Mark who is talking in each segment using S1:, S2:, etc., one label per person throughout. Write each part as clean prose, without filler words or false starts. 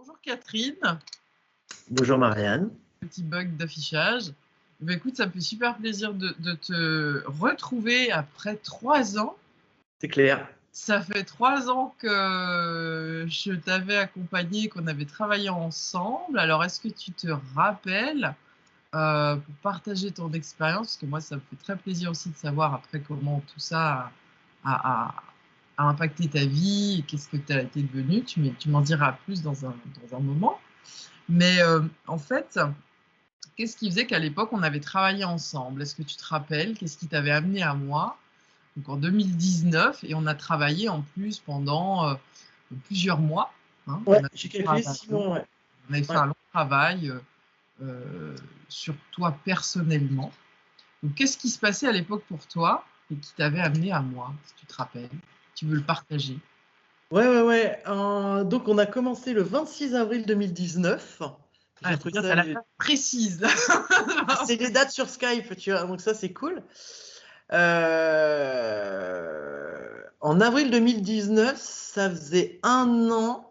S1: Bonjour Catherine,
S2: Bonjour Marianne.
S1: petit bug d'affichage. Écoute, ça me fait super plaisir de te retrouver après 3 ans.
S2: C'est clair.
S1: Ça fait 3 ans que je t'avais accompagné, qu'on avait travaillé ensemble. Alors, est-ce que tu te rappelles, pour partager ton expérience, parce que moi, ça me fait très plaisir aussi de savoir après comment tout ça a impacté ta vie et qu'est-ce que tu as été devenu. Tu m'en diras plus dans un moment. Mais en fait, qu'est-ce qui faisait qu'à l'époque, on avait travaillé ensemble? Est-ce que tu te rappelles? Qu'est-ce qui t'avait amené à moi? Donc en 2019, et on a travaillé en plus pendant plusieurs mois. Hein.
S2: Ouais, j'ai calculé 6 mois, ouais.
S1: On avait fait un long travail sur toi personnellement. Donc qu'est-ce qui se passait à l'époque pour toi et qui t'avait amené à moi, si tu te rappelles? Tu veux le partager?
S2: Ouais. Donc, on a commencé le 26 avril 2019.
S1: Ah, c'est bien, t'as la date précise.
S2: C'est les dates sur Skype, tu vois, donc ça, c'est cool. En avril 2019, ça faisait 1 an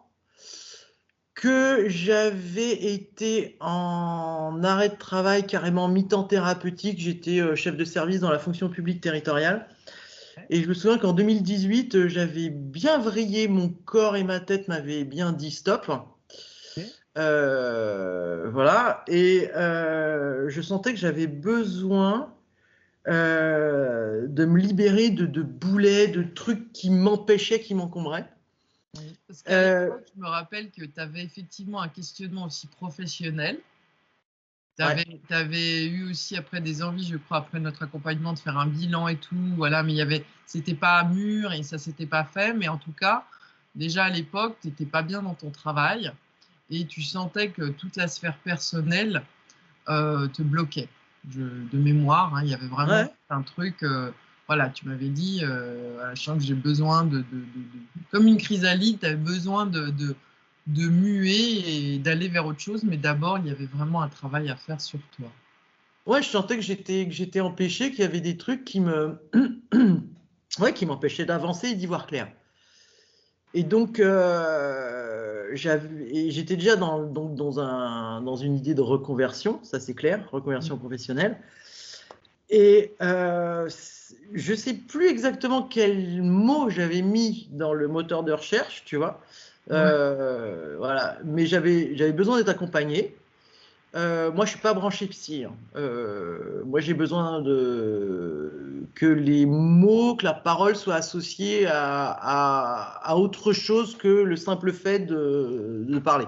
S2: que j'avais été en arrêt de travail, carrément mi-temps thérapeutique. J'étais chef de service dans la fonction publique territoriale. Et je me souviens qu'en 2018, j'avais bien vrillé, mon corps et ma tête m'avaient bien dit stop. Voilà. Et je sentais que j'avais besoin de me libérer de boulets, de trucs qui m'empêchaient, qui m'encombraient.
S1: Oui, parce qu'à l'époque, je me rappelle que tu avais effectivement un questionnement aussi professionnel. Tu avais eu aussi après des envies, je crois, après notre accompagnement, de faire un bilan et tout. Voilà, mais c'était pas mûr et ça s'était pas fait. Mais en tout cas, déjà à l'époque, tu n'étais pas bien dans ton travail et tu sentais que toute la sphère personnelle te bloquait. De mémoire, hein, il y avait vraiment un truc. Voilà, tu m'avais dit, voilà, je sens que j'ai besoin comme une chrysalide, tu avais besoin de muer et d'aller vers autre chose, mais d'abord, il y avait vraiment un travail à faire sur toi.
S2: Ouais, je sentais que j'étais empêché, qu'il y avait des trucs qui m'empêchaient d'avancer et d'y voir clair. Et donc, j'étais déjà dans une idée de reconversion, ça c'est clair, reconversion professionnelle. Et je ne sais plus exactement quel mot j'avais mis dans le moteur de recherche, tu vois. Voilà. Mais j'avais besoin d'être accompagné. Moi, je ne suis pas branché psy. Hein. Moi, j'ai besoin que les mots, que la parole soit associée à autre chose que le simple fait de parler.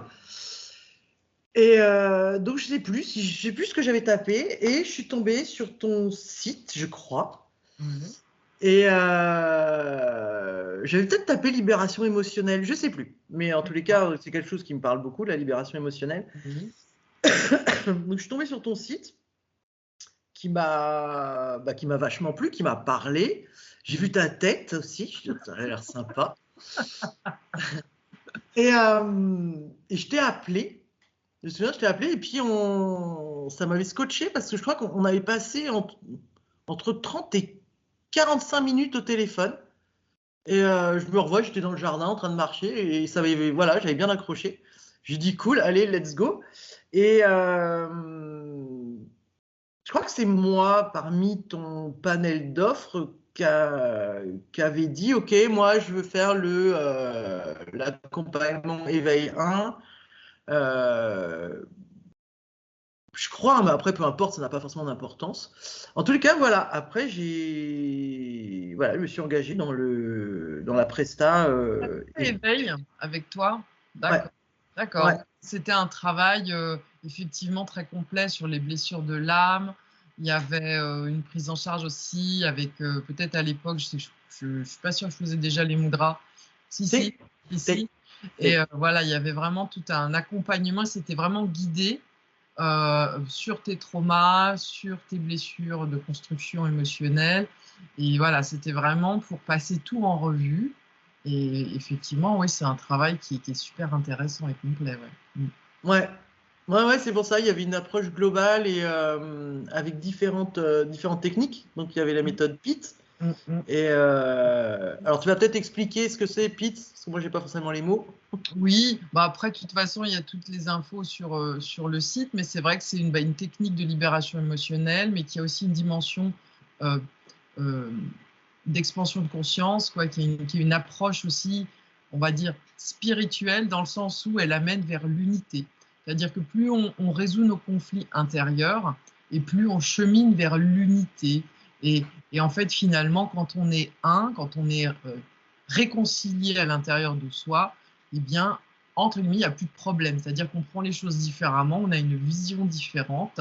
S2: Et donc, je ne sais plus ce que j'avais tapé et je suis tombée sur ton site, je crois. Et j'avais peut-être tapé libération émotionnelle, je ne sais plus. Mais en tous les cas, c'est quelque chose qui me parle beaucoup, la libération émotionnelle. Donc, je suis tombée sur ton site qui m'a vachement plu, qui m'a parlé. J'ai vu ta tête aussi, ça a l'air sympa. Et je t'ai appelé. Je me souviens, je t'ai appelé et puis ça m'avait scotché parce que je crois qu'on avait passé entre 30 et 45 minutes au téléphone. Et je me revois, j'étais dans le jardin en train de marcher et voilà, j'avais bien accroché. J'ai dit cool, allez, let's go. Et je crois que c'est moi, parmi ton panel d'offres, qu'avait dit, OK, moi, je veux faire l'accompagnement éveil 1. Je crois, mais après, peu importe, ça n'a pas forcément d'importance. En tous les cas, voilà, après, je me suis engagé dans la presta.
S1: Éveil avec toi, d'accord. D'accord.
S2: Ouais.
S1: C'était un travail effectivement très complet sur les blessures de l'âme. Il y avait une prise en charge aussi avec peut-être à l'époque, je ne suis pas sûre que je faisais déjà les mudras. Si. Et voilà, il y avait vraiment tout un accompagnement. C'était vraiment guidé sur tes traumas, sur tes blessures de construction émotionnelle. Et voilà, c'était vraiment pour passer tout en revue. Et effectivement, oui, c'est un travail qui est super intéressant et complet.
S2: Ouais, c'est pour ça. Il y avait une approche globale et avec différentes techniques. Donc, il y avait la méthode PIT. Et alors, tu vas peut-être expliquer ce que c'est PIT, parce que moi, j'ai pas forcément les mots.
S1: Oui, bah après, de toute façon, il y a toutes les infos sur le site, mais c'est vrai que c'est une technique de libération émotionnelle, mais qui a aussi une dimension euh, euh, d'expansion de conscience, quoi, qui est une approche aussi, on va dire, spirituelle, dans le sens où elle amène vers l'unité. C'est-à-dire que plus on résout nos conflits intérieurs, et plus on chemine vers l'unité. Et en fait, finalement, quand on est un, quand on est réconcilié à l'intérieur de soi, eh bien, entre guillemets, il n'y a plus de problème. C'est-à-dire qu'on prend les choses différemment, on a une vision différente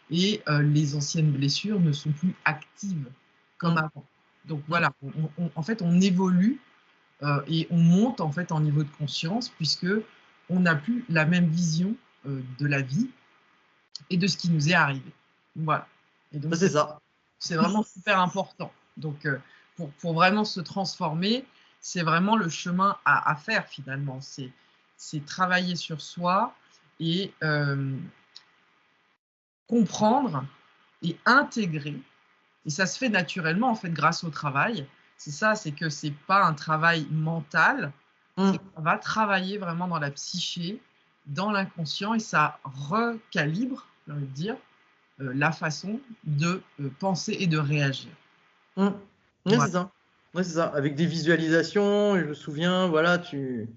S1: et les anciennes blessures ne sont plus actives comme avant. Donc voilà, en fait, on évolue et on monte en fait en niveau de conscience puisque on n'a plus la même vision de la vie et de ce qui nous est arrivé. Voilà. Et donc
S2: C'est ça.
S1: c'est vraiment super important. Donc pour vraiment se transformer, c'est vraiment le chemin à faire finalement. C'est travailler sur soi et comprendre et intégrer. Et ça se fait naturellement en fait grâce au travail. C'est ça, c'est que c'est pas un travail mental, c'est qu'on va travailler vraiment dans la psyché, dans l'inconscient et ça recalibre, j'ai envie de dire, la façon de penser et de réagir.
S2: Ouais,
S1: Voilà.
S2: c'est ça. Ouais, c'est ça. Avec des visualisations, je me souviens, voilà, tu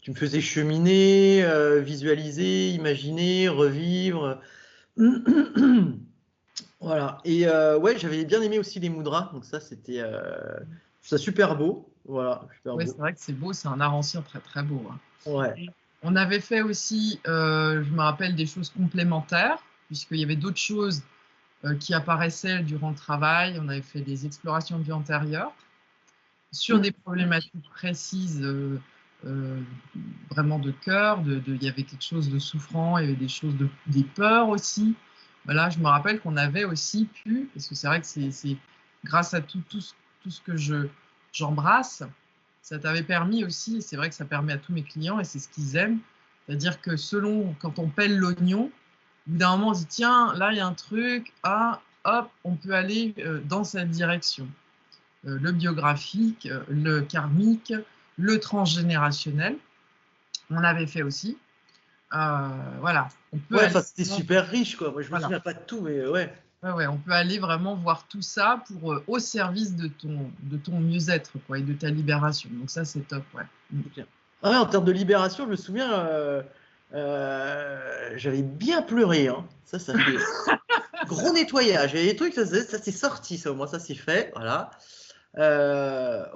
S2: me faisais cheminer, visualiser, imaginer, revivre. Voilà. Et ouais, j'avais bien aimé aussi les mudras. Donc ça, c'était super beau. Voilà, super
S1: Ouais, c'est
S2: beau.
S1: vrai que c'est beau, c'est un art ancien très très beau. Hein.
S2: Ouais.
S1: On avait fait aussi, je me rappelle, des choses complémentaires, puisqu'il y avait d'autres choses qui apparaissaient durant le travail. On avait fait des explorations de vie antérieure sur des problématiques précises, vraiment de cœur. Il y avait quelque chose de souffrant, il y avait des choses des peurs aussi. Voilà, je me rappelle qu'on avait aussi pu, parce que c'est vrai que c'est grâce à tout ce que j'embrasse, ça t'avait permis aussi, et c'est vrai que ça permet à tous mes clients, et c'est ce qu'ils aiment, c'est-à-dire que selon, quand on pèle l'oignon, au bout d'un moment, on se dit, tiens, là, il y a un truc, ah, hop, on peut aller dans cette direction. Le biographique, le karmique, le transgénérationnel, on avait fait aussi. Voilà, on peut
S2: Ouais,
S1: aller.
S2: enfin, c'était super riche, quoi. Moi, je me
S1: Voilà.
S2: souviens pas de tout, mais ouais.
S1: Ouais, on peut aller vraiment voir tout ça pour, au service de ton mieux-être quoi, et de ta libération. Donc ça, c'est top. Ouais.
S2: Ah ouais, en termes de libération, je me souviens, j'avais bien pleuré. Hein. Ça fait gros nettoyage. Il y a des trucs, ça s'est sorti, ça au moins, ça s'est fait. Voilà.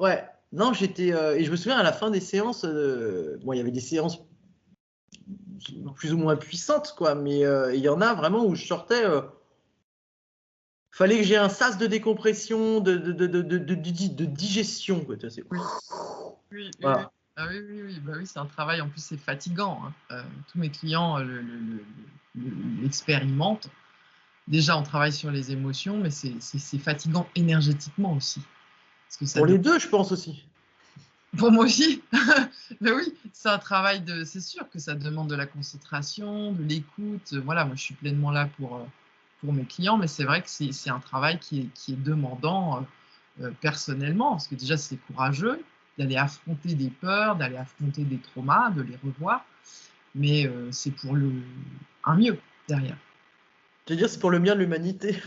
S2: Ouais. Non, j'étais. Et je me souviens à la fin des séances, bon, il y avait des séances plus ou moins puissantes, quoi, mais il y en a vraiment où je sortais. Fallait que j'ai un sas de décompression, de digestion, quoi. C'est
S1: Oui, oui, oui.
S2: voilà.
S1: Ah oui, oui, oui. Bah oui, c'est un travail, en plus, c'est fatigant. Hein. Tous mes clients l'expérimentent. Déjà, on travaille sur les émotions, mais c'est fatigant énergétiquement aussi. Parce que ça
S2: Pour les deux, je pense aussi.
S1: Pour moi aussi, mais oui, c'est un travail de. C'est sûr que ça demande de la concentration, de l'écoute. Voilà, moi je suis pleinement là pour mes clients, mais c'est vrai que c'est un travail qui est demandant personnellement, parce que déjà c'est courageux d'aller affronter des peurs, d'aller affronter des traumas, de les revoir, mais c'est pour un mieux derrière.
S2: Je veux dire, c'est pour le bien de l'humanité.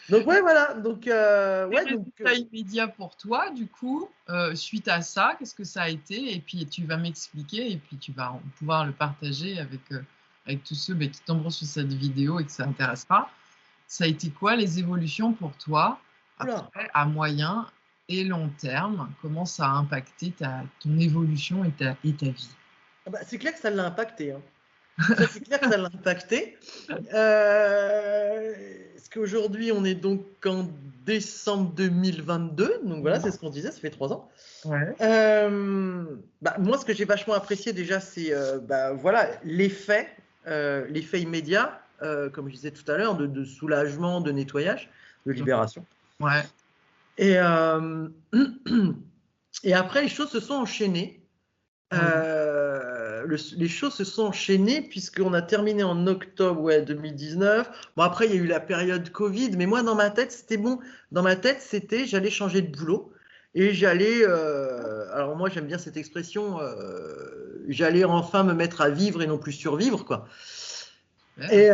S2: Donc ouais, voilà. Donc ouais,
S1: résultats immédiats pour toi, du coup, suite à ça, qu'est-ce que ça a été? Et puis tu vas m'expliquer et puis tu vas pouvoir le partager avec tous ceux qui tomberont sur cette vidéo et que ça intéressera. Ça a été quoi les évolutions pour toi après, à moyen et long terme? Comment ça a impacté ton évolution et ta vie?
S2: ah bah, c'est clair que ça l'a impacté. Hein. Ça, c'est clair que ça l'a impacté. Parce qu'aujourd'hui, on est donc en décembre 2022. Donc voilà, c'est ce qu'on disait, ça fait 3 ans.
S1: Ouais.
S2: Bah, moi, ce que j'ai vachement apprécié déjà, c'est bah, voilà, l'effet immédiat, comme je disais tout à l'heure, de soulagement, de nettoyage, de libération.
S1: Ouais.
S2: Et, et après, les choses se sont enchaînées. Les choses se sont enchaînées puisqu'on a terminé en octobre 2019. Bon, après, il y a eu la période Covid, mais moi, dans ma tête, c'était bon. Dans ma tête, c'était j'allais changer de boulot. et j'allais, alors moi j'aime bien cette expression, j'allais enfin me mettre à vivre et non plus survivre, quoi. Et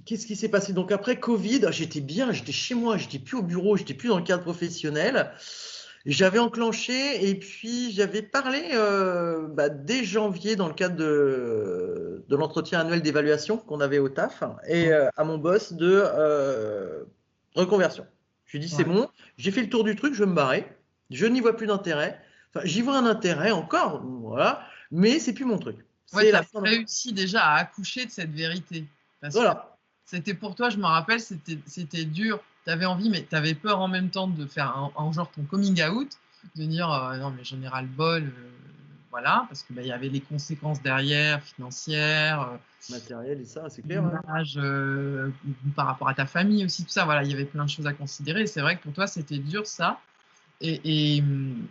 S2: qu'est-ce qui s'est passé? Donc après Covid, j'étais bien, j'étais chez moi, j'étais plus au bureau, j'étais plus dans le cadre professionnel. J'avais enclenché et puis j'avais parlé dès janvier dans le cadre de l'entretien annuel d'évaluation qu'on avait au taf et à mon boss de reconversion. Je lui ai dit c'est bon, j'ai fait le tour du truc, je veux me barrer, je n'y vois plus d'intérêt. Enfin, j'y vois un intérêt encore, voilà, mais c'est plus mon truc.
S1: Ouais, tu as réussi déjà à accoucher de cette vérité. Parce que c'était pour toi, je me rappelle, c'était dur. Tu avais envie, mais tu avais peur en même temps de faire un genre ton coming out, de dire non, mais j'en ai ras le bol, voilà, parce qu'il y avait les conséquences derrière, financières,
S2: matériel et ça, c'est clair.
S1: L'image, par rapport à ta famille aussi, tout ça, voilà, il y avait plein de choses à considérer. C'est vrai que pour toi, c'était dur ça. Et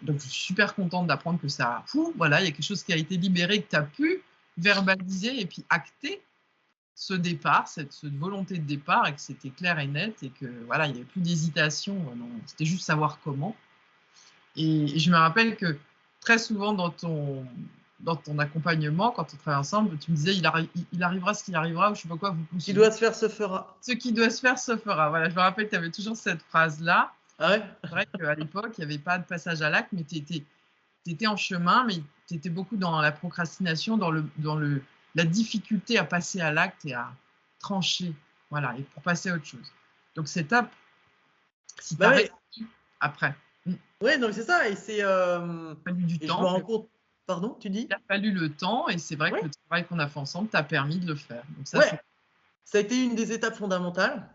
S1: donc, je suis super contente d'apprendre que ça, voilà, il y a quelque chose qui a été libéré, que tu as pu verbaliser et puis acter ce départ, cette volonté de départ, et que c'était clair et net, et que voilà, il n'y avait plus d'hésitation, c'était juste savoir comment. Et je me rappelle que très souvent dans ton accompagnement, quand on travaille ensemble, tu me disais il arrivera ce qu'il arrivera, ou je sais pas quoi.
S2: Ce qui doit se faire se fera.
S1: Ce qui doit se faire se fera. Voilà, je me rappelle que tu avais toujours cette phrase-là.
S2: Ah ouais.
S1: C'est vrai qu'à l'époque, il n'y avait pas de passage à l'acte, mais tu étais en chemin, mais tu étais beaucoup dans la procrastination, dans la difficulté à passer à l'acte et à trancher, voilà, et pour passer à autre chose. Donc c'est top. Si tu as réussi après.
S2: Oui, donc c'est ça, et c'est.
S1: Il a fallu du temps.
S2: Je me rends compte. Pardon, tu dis?
S1: Il a fallu le temps, et c'est vrai que le travail qu'on a fait ensemble t'a permis de le faire. Donc ça,
S2: ça a été une des étapes fondamentales.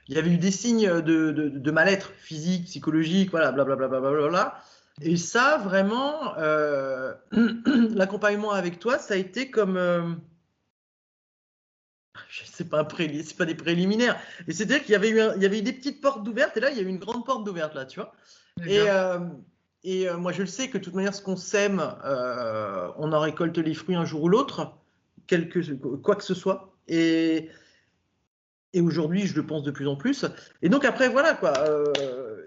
S2: Il y avait eu des signes de mal-être physique, psychologique, voilà, blablabla. Et ça, vraiment, l'accompagnement avec toi, ça a été comme. C'est pas des préliminaires. Et c'est-à-dire qu'il y avait eu des petites portes d'ouvertes, et là, il y a eu une grande porte d'ouverte, là, tu vois. Et moi, je le sais que de toute manière, ce qu'on sème, on en récolte les fruits un jour ou l'autre, quoi que ce soit. Et aujourd'hui, je le pense de plus en plus. Et donc après, voilà quoi.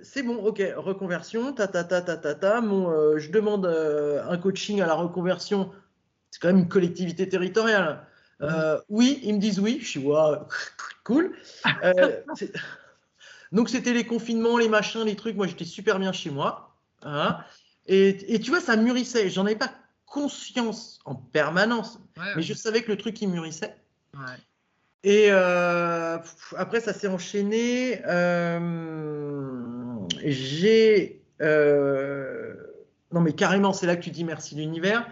S2: C'est bon, ok, reconversion, je demande un coaching à la reconversion. C'est quand même une collectivité territoriale. Oui, ils me disent oui. Je suis wow, cool. Donc c'était les confinements, les machins, les trucs. Moi, j'étais super bien chez moi. Hein. Et tu vois, ça mûrissait. J'en avais pas conscience en permanence, mais je savais que le truc il mûrissait. Et après, ça s'est enchaîné. Non, mais carrément, c'est là que tu dis merci l'univers.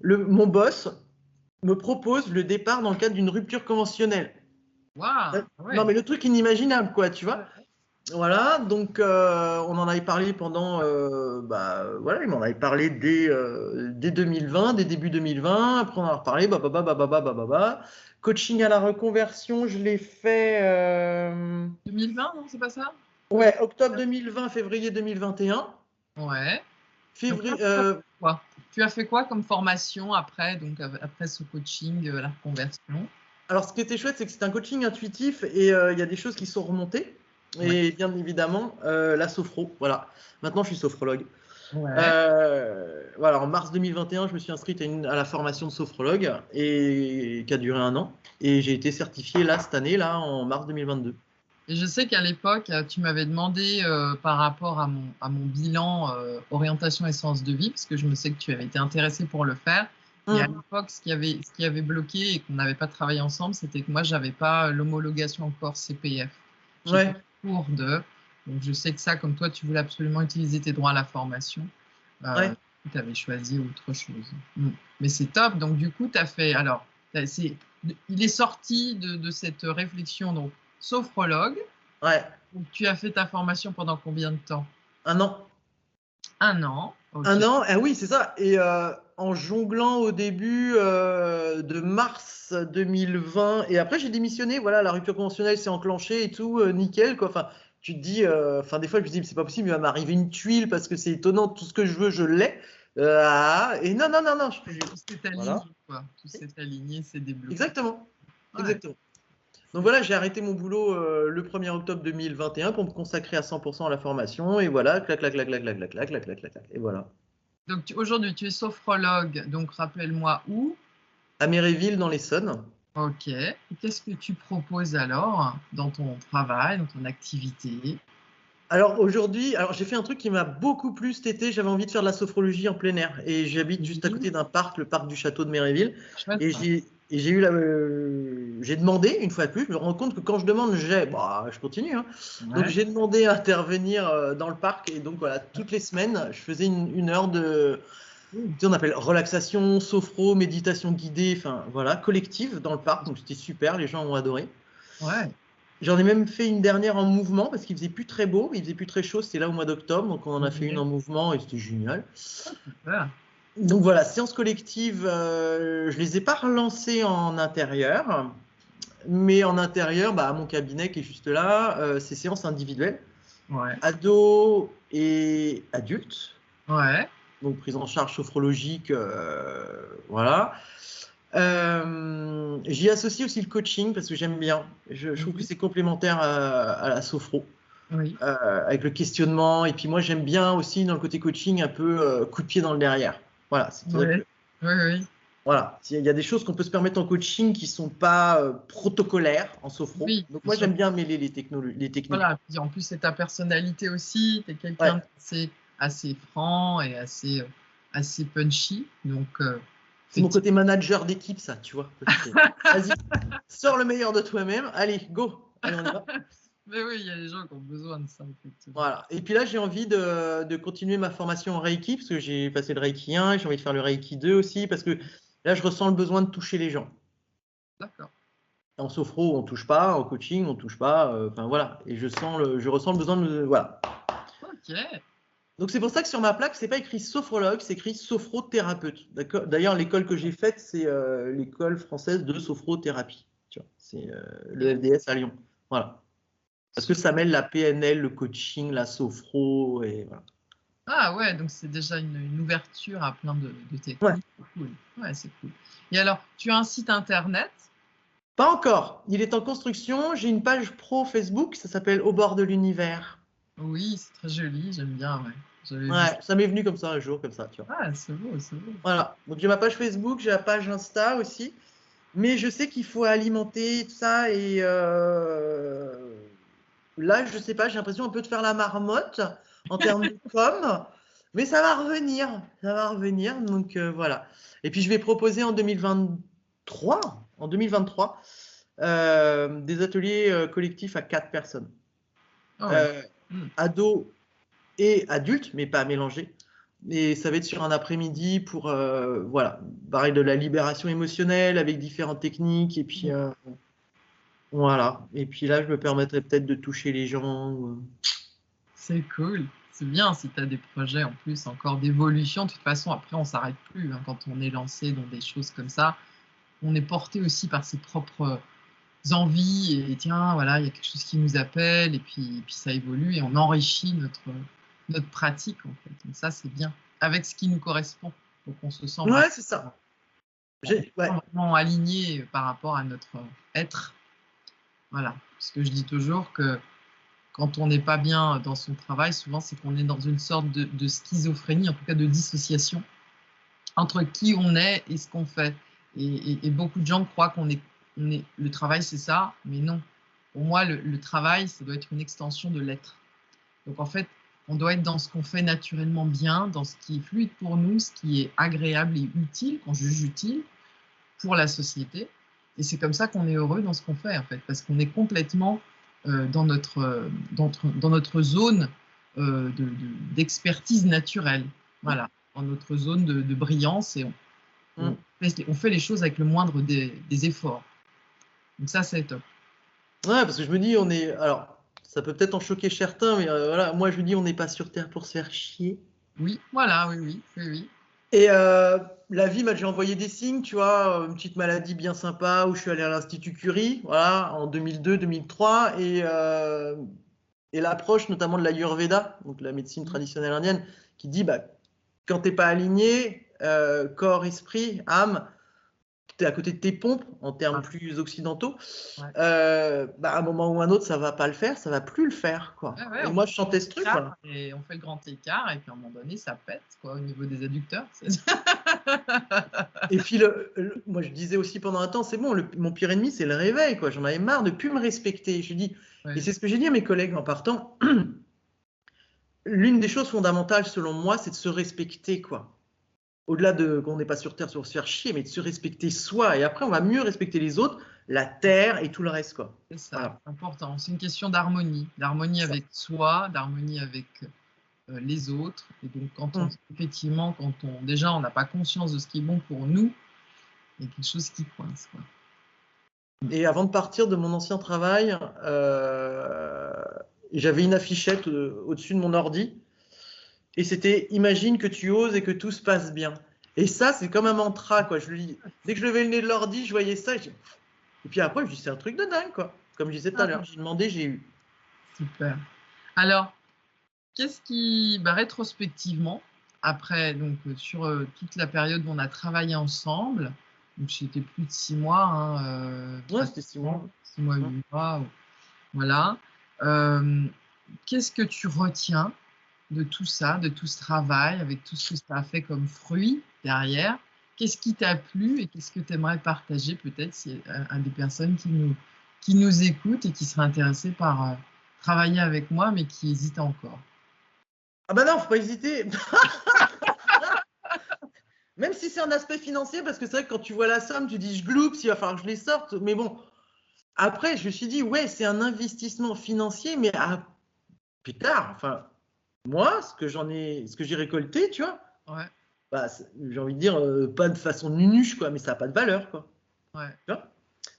S2: Mon boss me propose le départ dans le cadre d'une rupture conventionnelle. Non, mais le truc inimaginable, quoi, tu vois. Voilà, donc on en avait parlé pendant, voilà, il m'en avait parlé dès 2020, dès début 2020. Après, on en a reparlé, coaching à la reconversion, je l'ai fait.
S1: 2020, non, c'est pas ça?
S2: Ouais, octobre 2020, février 2021.
S1: Ouais.
S2: Février.
S1: Tu as fait quoi comme formation après, donc après ce coaching, la reconversion?
S2: Alors, ce qui était chouette, c'est que c'est un coaching intuitif et il y a des choses qui sont remontées. Et bien évidemment, la sophro, voilà. Maintenant, je suis sophrologue. Voilà, en mars 2021, je me suis inscrite à la formation de sophrologue et qui a duré 1 an. Et j'ai été certifié là, cette année, là, en mars 2022.
S1: Et je sais qu'à l'époque, tu m'avais demandé par rapport à mon bilan orientation et sens de vie, parce que je me sais que tu avais été intéressée pour le faire. Et à l'époque, ce qui avait bloqué et qu'on n'avait pas travaillé ensemble, c'était que moi, je n'avais pas l'homologation encore CPF. Donc je sais que ça, comme toi, tu voulais absolument utiliser tes droits à la formation. Tu avais choisi autre chose. Mais c'est top. Donc, du coup, tu as fait. Alors, il est sorti de cette réflexion, donc, sophrologue. Donc, tu as fait ta formation pendant combien de temps?
S2: 1 an.
S1: 1 an.
S2: Okay. 1 an, oui, c'est ça. Et en jonglant au début de mars 2020, et après j'ai démissionné, voilà, la rupture conventionnelle s'est enclenchée et tout, nickel, quoi. Enfin, tu te dis, des fois je me dis, c'est pas possible, il va m'arriver une tuile parce que c'est étonnant, tout ce que je veux, je l'ai. Et non.
S1: Tout s'est aligné, quoi. Tout s'est aligné, c'est débloqué.
S2: Exactement. Donc voilà, j'ai arrêté mon boulot le 1er octobre 2021 pour me consacrer à 100% à la formation. Et voilà, clac, clac, clac, clac, clac, clac, clac, clac, clac, clac, clac. Et voilà.
S1: Donc aujourd'hui, tu es sophrologue, donc rappelle-moi où.
S2: À Méréville, dans l'Essonne.
S1: Ok. Et qu'est-ce que tu proposes alors dans ton travail, dans ton activité?
S2: Alors aujourd'hui, j'ai fait un truc qui m'a beaucoup plu cet été. J'avais envie de faire de la sophrologie en plein air. Et j'habite juste à côté d'un parc, le parc du château de Méréville.
S1: Chouette,
S2: Et
S1: ça.
S2: j'ai demandé, une fois de plus, je me rends compte que quand je demande, je continue, hein. Donc
S1: Ouais.
S2: j'ai demandé à intervenir dans le parc. Et donc voilà, toutes les semaines, je faisais une heure de, tu sais, on appelle relaxation, sophro, méditation guidée, enfin voilà, collective dans le parc. Donc c'était super, les gens ont adoré.
S1: Ouais.
S2: J'en ai même fait une dernière en mouvement parce qu'il faisait plus très beau, il faisait plus très chaud, c'était là au mois d'octobre, donc on en a fait une en mouvement et c'était génial.
S1: Super.
S2: Donc voilà, séance collective, je les ai pas relancées en intérieur, mais en intérieur, à mon cabinet qui est juste là, c'est séances individuelles,
S1: Ouais.
S2: ados et adultes,
S1: Ouais.
S2: donc prise en charge sophrologique, voilà. J'y associe aussi le coaching parce que j'aime bien. Je trouve que c'est complémentaire à la sophro,
S1: Oui.
S2: avec le questionnement. Et puis moi, j'aime bien aussi dans le côté coaching un peu coup de pied dans le derrière. Voilà, c'est-à-dire
S1: Ouais.
S2: que
S1: Oui, oui.
S2: voilà, il y a des choses qu'on peut se permettre en coaching qui sont pas protocolaires en sophro.
S1: Oui,
S2: Donc
S1: c'est
S2: moi,
S1: sûr.
S2: j'aime bien mêler les techniques.
S1: Voilà. Puis en plus, c'est ta personnalité aussi. Tu es
S2: Ouais,
S1: quelqu'un assez franc et assez punchy. Donc,
S2: c'est mon côté manager d'équipe, ça, tu vois. Vas-y, sors le meilleur de toi-même. Allez, go. Allez, on y va.
S1: Mais oui, il y a des gens qui ont besoin de ça, effectivement.
S2: Voilà. Et puis là, j'ai envie de continuer ma formation en Reiki, parce que j'ai passé le Reiki 1 et j'ai envie de faire le Reiki 2 aussi, parce que là, je ressens le besoin de toucher les gens.
S1: D'accord.
S2: En sophro, on ne touche pas, en coaching, on ne touche pas. Enfin voilà. Et je ressens le besoin de. Voilà.
S1: Ok.
S2: Donc c'est pour ça que sur ma plaque, c'est pas écrit sophrologue, c'est écrit sophrothérapeute. D'accord. D'ailleurs, l'école que j'ai faite, c'est l'école française de sophrothérapie. Tu vois, c'est le FDS à Lyon. Voilà. Parce que ça mêle la PNL, le coaching, la sophro et voilà.
S1: Ah ouais, donc c'est déjà une ouverture à plein de techniques.
S2: Ouais.
S1: C'est cool. Ouais, c'est cool. Et alors, tu as un site internet?
S2: Pas encore. Il est en construction. J'ai une page pro Facebook. Ça s'appelle Au bord de l'univers.
S1: Oui, c'est très joli. J'aime bien. Ouais. J'avais vu ça.
S2: Ouais, ça m'est venu comme ça un jour, comme ça, tu vois.
S1: Ah, c'est beau, c'est beau.
S2: Voilà. Donc j'ai ma page Facebook, j'ai la page Insta aussi. Mais je sais qu'il faut alimenter tout ça. Et là, je sais pas, j'ai l'impression un peu de faire la marmotte en termes de com. Mais ça va revenir. Ça va revenir. Donc voilà. Et puis je vais proposer en 2023. En 2023. Des ateliers collectifs à 4 personnes.
S1: Ah ouais.
S2: Ados et adultes, mais pas mélangés. Et ça va être sur un après-midi pour voilà, parler de la libération émotionnelle avec différentes techniques. Et puis voilà. Et puis là, je me permettrai peut-être de toucher les gens.
S1: C'est cool. C'est bien si tu as des projets en plus encore d'évolution. De toute façon, après, on ne s'arrête plus hein, quand on est lancé dans des choses comme ça. On est porté aussi par ses propres envies et tiens, voilà, il y a quelque chose qui nous appelle et puis ça évolue et on enrichit notre pratique en fait. Donc ça, c'est bien. Avec ce qui nous correspond. Donc on se sent
S2: Ouais, c'est ça.
S1: vraiment aligné par rapport à notre être. Voilà. Parce que je dis toujours que quand on n'est pas bien dans son travail, souvent c'est qu'on est dans une sorte de schizophrénie, en tout cas de dissociation, entre qui on est et ce qu'on fait. Et beaucoup de gens croient le travail c'est ça, mais non. Pour moi, le travail, ça doit être une extension de l'être. Donc en fait, on doit être dans ce qu'on fait naturellement bien, dans ce qui est fluide pour nous, ce qui est agréable et utile, qu'on juge utile pour la société. Et c'est comme ça qu'on est heureux dans ce qu'on fait, en fait, parce qu'on est complètement dans notre zone d'expertise naturelle. Voilà, dans notre zone de brillance et on fait les choses avec le moindre des efforts. Donc ça, c'est top.
S2: Ouais, parce que je me dis, on est. Alors, ça peut peut-être en choquer certains, mais voilà, moi je me dis, on n'est pas sur Terre pour se faire chier.
S1: Oui, voilà, oui.
S2: Et la vie m'a déjà envoyé des signes, tu vois, une petite maladie bien sympa où je suis allé à l'Institut Curie, voilà, en 2002-2003, et l'approche notamment de l'Ayurveda, donc la médecine traditionnelle indienne, qui dit, quand t'es pas aligné, corps, esprit, âme, tu es à côté de tes pompes en termes
S1: Ouais.
S2: plus occidentaux,
S1: Ouais.
S2: à un moment ou un autre, ça va pas le faire, ça va plus le faire, quoi.
S1: Ouais,
S2: Et
S1: on
S2: moi,
S1: fait
S2: je
S1: le grand
S2: chantais ce truc,
S1: écart
S2: voilà.
S1: et on fait le grand écart et puis à un moment donné, ça pète quoi, au niveau des adducteurs.
S2: Et puis, moi, je disais aussi pendant un temps, c'est bon, mon pire ennemi, c'est le réveil, quoi. J'en avais marre de plus me respecter. Je dis, et
S1: Ouais,
S2: c'est ce que j'ai dit à mes collègues en partant. L'une des choses fondamentales, selon moi, c'est de se respecter, quoi. Au-delà de qu'on n'est pas sur Terre pour se faire chier, mais de se respecter soi. Et après, on va mieux respecter les autres, la Terre et tout le reste, quoi.
S1: c'est ça,
S2: Voilà.
S1: c'est important. C'est une question d'harmonie, d'harmonie
S2: Ça.
S1: avec soi, d'harmonie avec les autres. Et donc, effectivement, déjà, on n'a pas conscience de ce qui est bon pour nous, il y a quelque chose qui coince, quoi.
S2: Et avant de partir de mon ancien travail, j'avais une affichette au-dessus de mon ordi. Et c'était « Imagine que tu oses et que tout se passe bien ». Et ça, c'est comme un mantra, quoi. Dès que je levais le nez de l'ordi, je voyais ça. Et puis après, je dis « C'est un truc de dingue, quoi ». Comme je disais tout à l'heure, j'ai demandé, j'ai eu.
S1: Super. Alors, rétrospectivement, après, donc, sur toute la période où on a travaillé ensemble, donc c'était plus de 6 mois, hein,
S2: Ouais, c'était 6 mois.
S1: 6 mois, 8 mois, voilà. Qu'est-ce que tu retiens de tout ça, de tout ce travail, avec tout ce que ça a fait comme fruit derrière? Qu'est-ce qui t'a plu et qu'est-ce que tu aimerais partager peut-être si à des personnes qui nous écoutent et qui seraient intéressées par travailler avec moi, mais qui hésitent encore?
S2: Ah bah non, faut pas hésiter. Même si c'est un aspect financier, parce que c'est vrai que quand tu vois la somme, tu dis je gloupe, il va falloir que je les sorte. Mais bon, après, je me suis dit, ouais, c'est un investissement financier, mais à plus tard. Enfin, moi, ce que j'ai récolté, tu vois,
S1: Ouais,
S2: bah, j'ai envie de dire, pas de façon nunuche, quoi, mais ça n'a pas de valeur, quoi.
S1: ouais.
S2: Tu vois.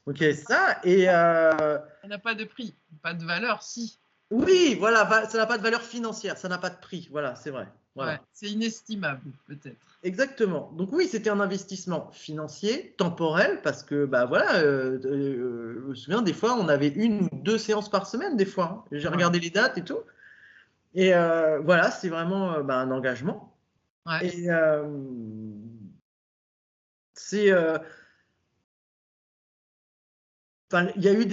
S2: Ok, ça, et
S1: Ça n'a pas de prix, pas de valeur, si.
S2: oui, voilà, ça n'a pas de valeur financière, ça n'a pas de prix, voilà, c'est vrai.
S1: Ouais,
S2: Voilà.
S1: c'est inestimable, peut-être.
S2: Exactement. Donc oui, c'était un investissement financier, temporel, parce que bah voilà, je me souviens des fois, on avait 1 ou 2 séances par semaine, des fois, hein. J'ai
S1: Ouais,
S2: regardé les dates et tout. Et voilà, c'est vraiment un engagement.
S1: ouais,
S2: Et c'est, enfin, il y a eu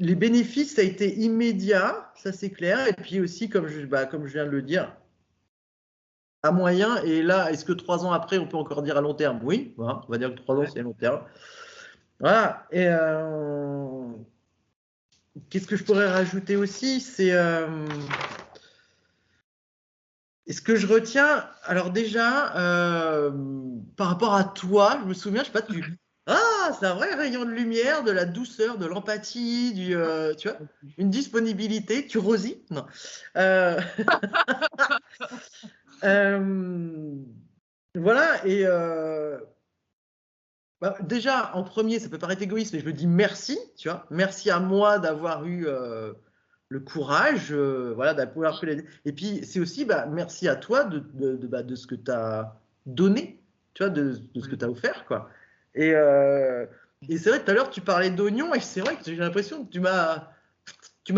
S2: les bénéfices, ça a été immédiat, ça c'est clair. Et puis aussi, comme je viens de le dire, à moyen. Et là, est-ce que 3 ans après, on peut encore dire à long terme? Oui, voilà, on va dire que 3 ans,
S1: ouais.
S2: c'est à long terme. Voilà. Et qu'est-ce que je pourrais rajouter aussi? Et ce que je retiens, alors déjà, par rapport à toi, je me souviens, je sais pas, c'est un vrai rayon de lumière, de la douceur, de l'empathie, tu vois, une disponibilité, tu rosis? Non. Voilà, et déjà, en premier, ça peut paraître égoïste, mais je me dis merci, tu vois, merci à moi d'avoir eu le courage, voilà, d'avoir pu l'aider. Et puis, c'est aussi, merci à toi de ce que tu as donné, tu vois, de ce que
S1: Oui.
S2: tu as offert, quoi. Et, c'est vrai, tout à l'heure, tu parlais d'oignons, et c'est vrai que j'ai l'impression que tu m'as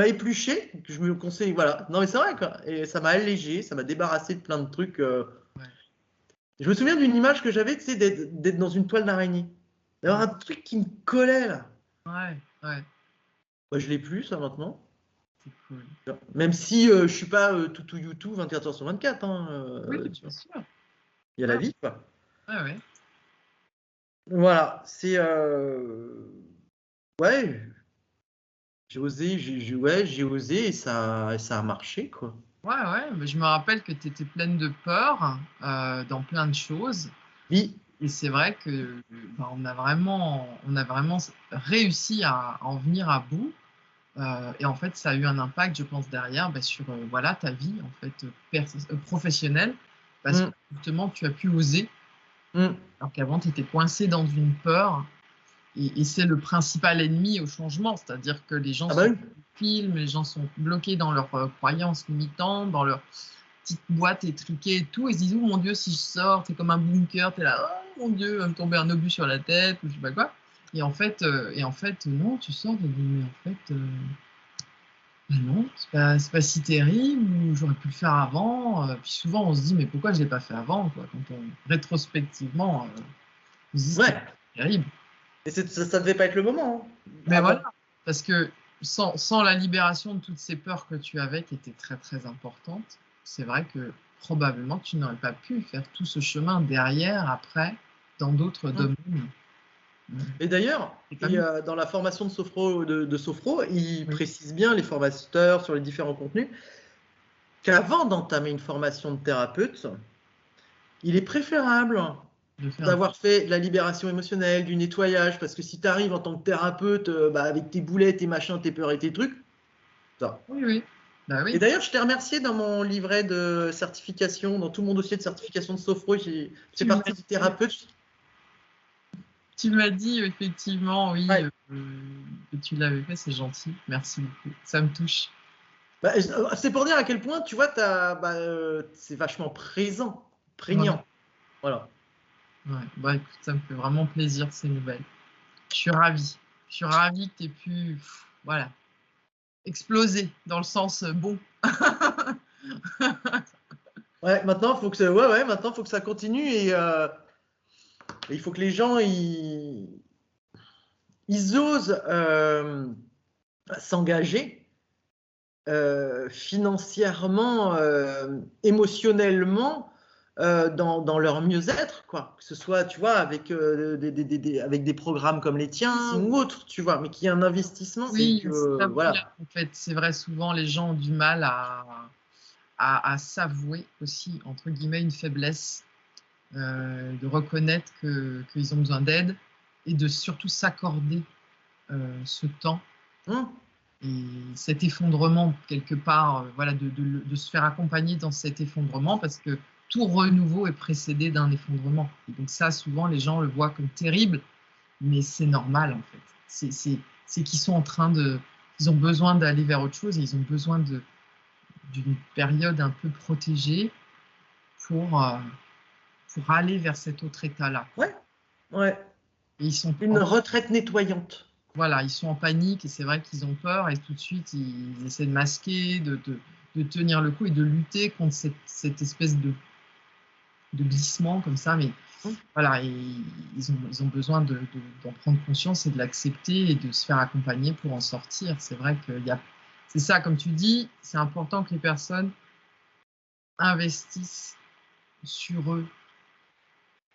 S2: épluché, que je me conseille, voilà. Non, mais c'est vrai, quoi. Et ça m'a allégé, ça m'a débarrassé de plein de trucs.
S1: Ouais,
S2: Je me souviens d'une image que j'avais, tu sais, d'être dans une toile d'araignée. D'avoir un truc qui me collait, là.
S1: ouais, ouais,
S2: Moi, je l'ai plus, ça, maintenant.
S1: c'est cool.
S2: Même si je suis pas tout YouTube 24 heures sur 24, hein,
S1: Oui,
S2: tu
S1: bien
S2: vois.
S1: sûr.
S2: Il y a la
S1: Ouais,
S2: vie, quoi.
S1: ouais, ouais.
S2: Voilà, c'est... ouais, j'ai osé et ça a marché, quoi.
S1: Ouais, ouais, mais je me rappelle que tu étais pleine de peur dans plein de choses.
S2: Oui.
S1: Et c'est vrai que on a vraiment réussi à en venir à bout. Et en fait, ça a eu un impact, je pense, derrière sur voilà, ta vie en fait, professionnelle. Parce que
S2: Mm,
S1: justement, tu as pu oser.
S2: mm.
S1: Alors qu'avant, tu étais coincé dans une peur. Et c'est le principal ennemi au changement. C'est-à-dire que les gens
S2: Ah bah
S1: se
S2: oui.
S1: filment, les gens sont bloqués dans leurs croyances limitantes, dans leur petite boîte étriquée et tout. Ils se disent, oh mon Dieu, si je sors, c'est comme un bunker. Tu es là, oh mon Dieu, va me tomber un obus sur la tête, ou je sais pas quoi. Et en fait, non, tu sors et dis, mais en fait, non, c'est pas si terrible, ou j'aurais pu le faire avant. Puis souvent, on se dit, mais pourquoi je ne l'ai pas fait avant, quoi, quand rétrospectivement,
S2: Ouais.
S1: Terrible.
S2: Et ça devait pas être le moment. Hein.
S1: Mais voilà, parce que sans la libération de toutes ces peurs que tu avais, qui étaient très très importantes, c'est vrai que probablement tu n'aurais pas pu faire tout ce chemin derrière, après, dans d'autres domaines.
S2: Et d'ailleurs, dans la formation de Sophro, il
S1: Oui.
S2: précise bien, les formateurs sur les différents contenus, qu'avant d'entamer une formation de thérapeute, il est préférable d'avoir fait de la libération émotionnelle, du nettoyage, parce que si tu arrives en tant que thérapeute avec tes boulettes, tes machins, tes peurs et tes trucs, ça.
S1: Oui, oui. Bah, oui.
S2: Et d'ailleurs, je t'ai remercié dans mon livret de certification, dans tout mon dossier de certification de Sophro, j'ai fait partie du thérapeute.
S1: Tu m'as dit effectivement, oui,
S2: Ouais.
S1: que tu l'avais fait, c'est gentil. Merci beaucoup. Ça me touche.
S2: Bah, c'est pour dire à quel point, tu vois, c'est vachement présent, prégnant.
S1: Ouais.
S2: Voilà.
S1: Ouais. Bah, écoute, ça me fait vraiment plaisir, ces nouvelles. Je suis ravie. Je suis ravie que tu aies pu, voilà, exploser dans le sens bon.
S2: Ouais, maintenant, faut que maintenant, faut que ça continue et il faut que les gens ils osent s'engager financièrement, émotionnellement dans leur mieux-être, quoi. Que ce soit, tu vois, avec des programmes comme les tiens ou autres, tu vois, mais qu'il y ait un investissement.
S1: Oui,
S2: voilà.
S1: en fait, c'est vrai, souvent les gens ont du mal à s'avouer aussi, entre guillemets, une faiblesse, de reconnaître qu'ils ont besoin d'aide et de surtout s'accorder ce temps et cet effondrement quelque part, voilà, de se faire accompagner dans cet effondrement parce que tout renouveau est précédé d'un effondrement. Et donc ça, souvent, les gens le voient comme terrible, mais c'est normal en fait. C'est qu'ils sont en train de, ils ont besoin d'aller vers autre chose et ils ont besoin d'une période un peu protégée pour aller vers cet autre état-là.
S2: Ouais, ouais.
S1: Et ils sont
S2: une retraite nettoyante.
S1: Voilà, ils sont en panique et c'est vrai qu'ils ont peur et tout de suite ils essaient de masquer, de tenir le coup et de lutter contre cette espèce de glissement comme ça. Mais voilà, ils ont besoin d'en prendre conscience et de l'accepter et de se faire accompagner pour en sortir. C'est vrai que c'est ça, comme tu dis, c'est important que les personnes investissent sur eux.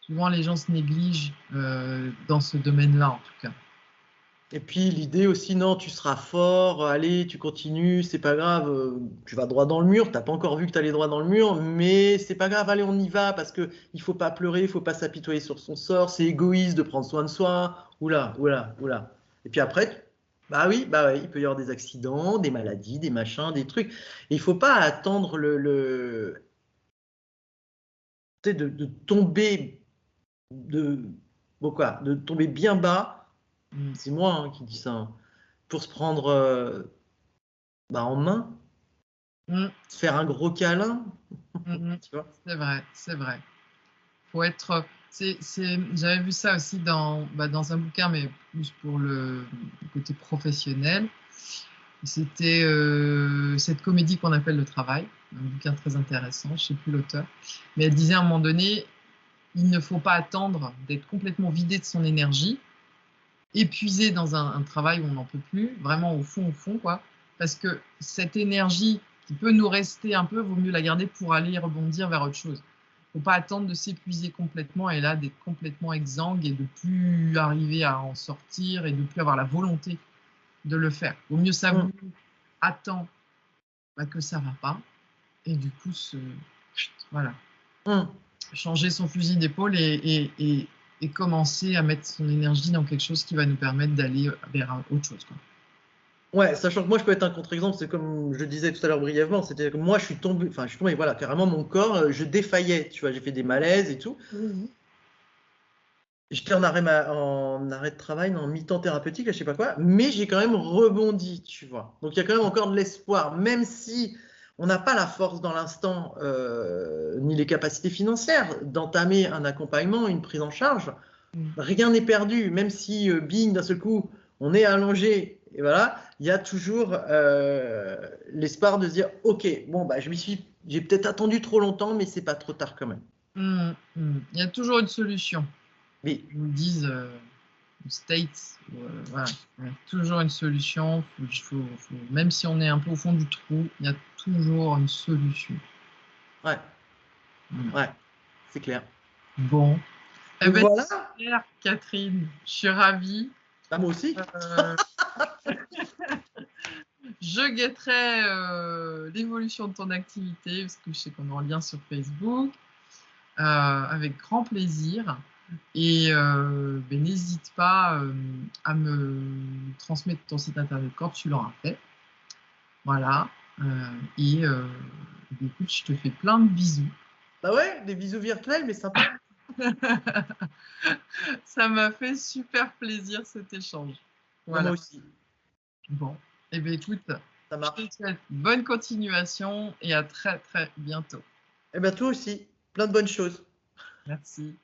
S1: Souvent, les gens se négligent dans ce domaine-là, en tout cas.
S2: Et puis l'idée aussi, non, tu seras fort, allez, tu continues, c'est pas grave, tu vas droit dans le mur, t'as pas encore vu que tu allais droit dans le mur, mais c'est pas grave, allez, on y va, parce que il faut pas pleurer, il faut pas s'apitoyer sur son sort, c'est égoïste de prendre soin de soi, oula, oula, oula. Et puis après, bah oui, il peut y avoir des accidents, des maladies, des machins, des trucs. Et il faut pas attendre de tomber de tomber bien bas. C'est moi qui dis ça. Hein, pour se prendre en main, se faire un gros câlin. Tu vois,
S1: c'est vrai, c'est vrai. Faut être. J'avais vu ça aussi dans un bouquin, mais plus pour le côté professionnel. C'était cette comédie qu'on appelle Le Travail, un bouquin très intéressant, je ne sais plus l'auteur, mais elle disait à un moment donné, il ne faut pas attendre d'être complètement vidé de son énergie, épuisé dans un travail où on n'en peut plus, vraiment au fond, quoi, parce que cette énergie qui peut nous rester un peu, vaut mieux la garder pour aller rebondir vers autre chose. Il ne faut pas attendre de s'épuiser complètement et là d'être complètement exsangue et de plus arriver à en sortir et de plus avoir la volonté de le faire. Il vaut mieux s'avouer à temps que ça ne va pas et du coup voilà. Changer son fusil d'épaule et commencer à mettre son énergie dans quelque chose qui va nous permettre d'aller vers autre chose. Quoi.
S2: Ouais, sachant que moi je peux être un contre-exemple, c'est comme je disais tout à l'heure brièvement, c'était que moi je suis tombé, voilà, carrément mon corps, je défaillais, tu vois, j'ai fait des malaises et tout. J'étais en arrêt de travail, en mi-temps thérapeutique, je sais pas quoi, mais j'ai quand même rebondi, tu vois. Donc il y a quand même encore de l'espoir, même si on n'a pas la force dans l'instant, ni les capacités financières d'entamer un accompagnement, une prise en charge. Rien n'est perdu, même si bing, d'un seul coup, on est allongé, et voilà, il y a toujours l'espoir de se dire, ok, bon, j'ai peut-être attendu trop longtemps, mais c'est pas trop tard quand même.
S1: Il y a toujours une solution.
S2: Oui.
S1: Ils nous disent States, voilà, il y a toujours une solution. Même si on est un peu au fond du trou, il y a toujours une solution.
S2: Ouais.
S1: Voilà.
S2: Ouais, c'est clair.
S1: Bon. Eh
S2: Donc
S1: ben,
S2: voilà.
S1: super, Catherine. Je suis ravie.
S2: Ah, moi aussi.
S1: Je guetterai l'évolution de ton activité, parce que je sais qu'on est en lien sur Facebook, avec grand plaisir. Et ben, n'hésite pas à me transmettre ton site internet quand tu l'auras fait. Voilà. Et écoute, je te fais plein de bisous.
S2: Bah ouais, des bisous virtuels, mais sympa.
S1: Ça m'a fait super plaisir cet échange. Voilà.
S2: Moi aussi.
S1: Bon. Eh bien, écoute,
S2: Ça
S1: je
S2: marche.
S1: te souhaite bonne continuation et à très, très bientôt.
S2: Eh ben toi aussi. Plein de bonnes choses.
S1: Merci.